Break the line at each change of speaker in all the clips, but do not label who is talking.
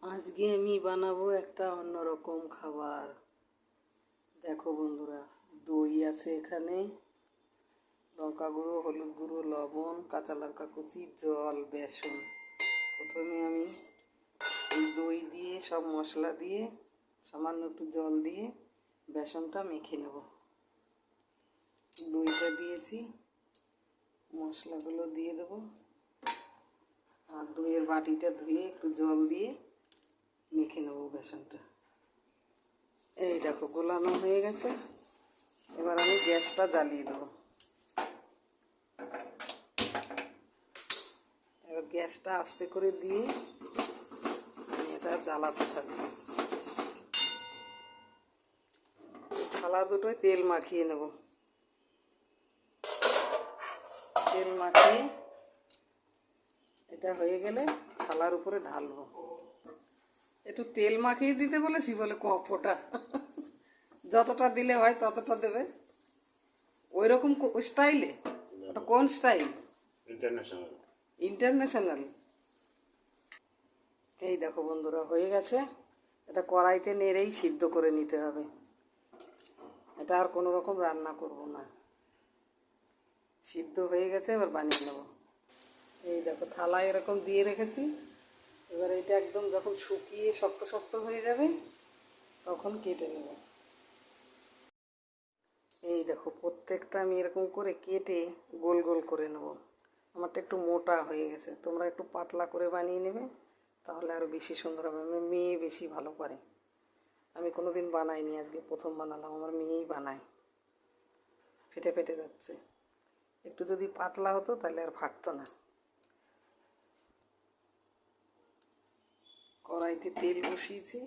আজকে আমি বানাবো একটা অন্যরকম খাবার। দেখো বন্ধুরা, দই আছে এখানে, লঙ্কা গুঁড়ো, হলুদ গুঁড়ো, লবণ, কাঁচা লঙ্কা কুচি, জল, বেসন। প্রথমে আমি এই দই দিয়ে সব মশলা দিয়ে সামান্য একটু জল দিয়ে বেসনটা মেখে নেব। দইটা দিয়েছি, মশলাগুলো দিয়ে দেবো, আর দইয়ের বাটিটা ধুয়ে একটু জল দিয়ে মেখে নেব বেসনটা। এই দেখো গোলানো হয়ে গেছে। এবার আমি গ্যাসটা জ্বালিয়ে দেবো। এবার গ্যাসটা আস্তে করে দিয়ে আমি এটা জ্বালাতে থাকবো। থালা দুটোয় তেল মাখিয়ে নেব। তেল মাখিয়ে এটা হয়ে গেলে থালার উপরে ঢালবো। একটু তেল মাখিয়ে দিতে বলেছি বলে কপটা যতটা দিলে হয় ততটা দেবে, ওই রকম স্টাইলে। ওটা কোন স্টাইল?
ইন্টারন্যাশনাল।
ইন্টারন্যাশনাল। এই দেখো বন্ধুরা, হয়ে গেছে। এটা কড়াইতে নেড়েই সিদ্ধ করে নিতে হবে। এটা আর কোনো রকম রান্না করব না। সিদ্ধ হয়ে গেছে, এবার বানিয়ে নেব। এই দেখো থালায় এরকম দিয়ে রেখেছি। এবার এটা একদম যখন শুকিয়ে শক্ত শক্ত হয়ে যাবে তখন কেটে নেব। এই দেখো প্রত্যেকটা আমি এরকম করে কেটে গোল গোল করে নেব। আমারটা একটু মোটা হয়ে গেছে, তোমরা একটু পাতলা করে বানিয়ে নেবে, তাহলে আরও বেশি সুন্দর হবে। আমার মেয়ে বেশি ভালো পারে, আমি কোনো দিন বানাইনি, আজকে প্রথম বানালাম। আমার মেয়েই বানায়। ফেটে ফেটে যাচ্ছে। একটু যদি পাতলা হতো তাহলে আর ফাটতো না। কড়াইতে তেল বসিয়েছি।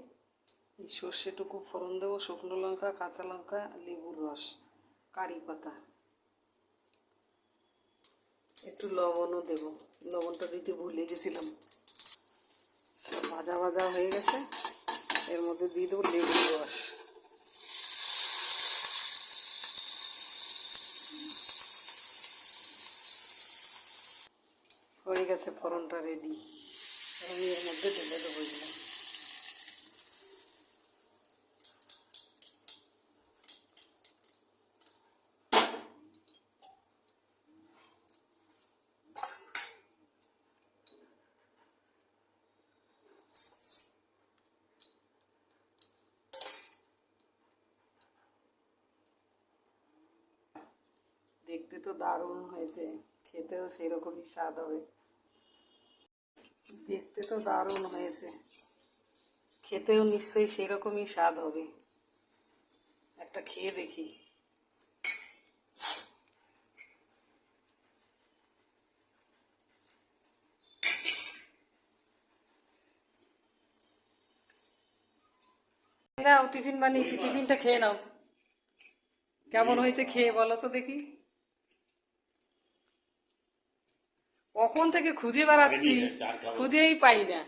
এই সর্ষেটুকু ফোড়ন দেবো, শুকনো লঙ্কা, কাঁচা লঙ্কা, লেবুর রস, কারি পাতা, একটু লবণও দেবো। লবণটা দিতে ভুলে গেছিলাম। সব ভাজা ভাজা হয়ে গেছে। এর মধ্যে দিয়ে দেবো লেবুর রস। হয়ে গেছে, ফোড়নটা রেডি। আমি এর মধ্যে ঢেলে দেবো এগুলো। দেখতে তো দারুণ হয়েছে, খেতেও সেরকমই স্বাদ হবে। দেখতে তো দারুণ হয়েছে, খেতেও নিশ্চয়ই সেরকমই স্বাদ হবে। একটা খেয়ে দেখি। নাও, টিফিন বানিয়েছি, টিফিনটা খেয়ে নাও। কেমন হয়েছে খেয়ে বলো তো দেখি। কখন থেকে খুঁজে বেড়াচ্ছি, খুঁজেই পাই না।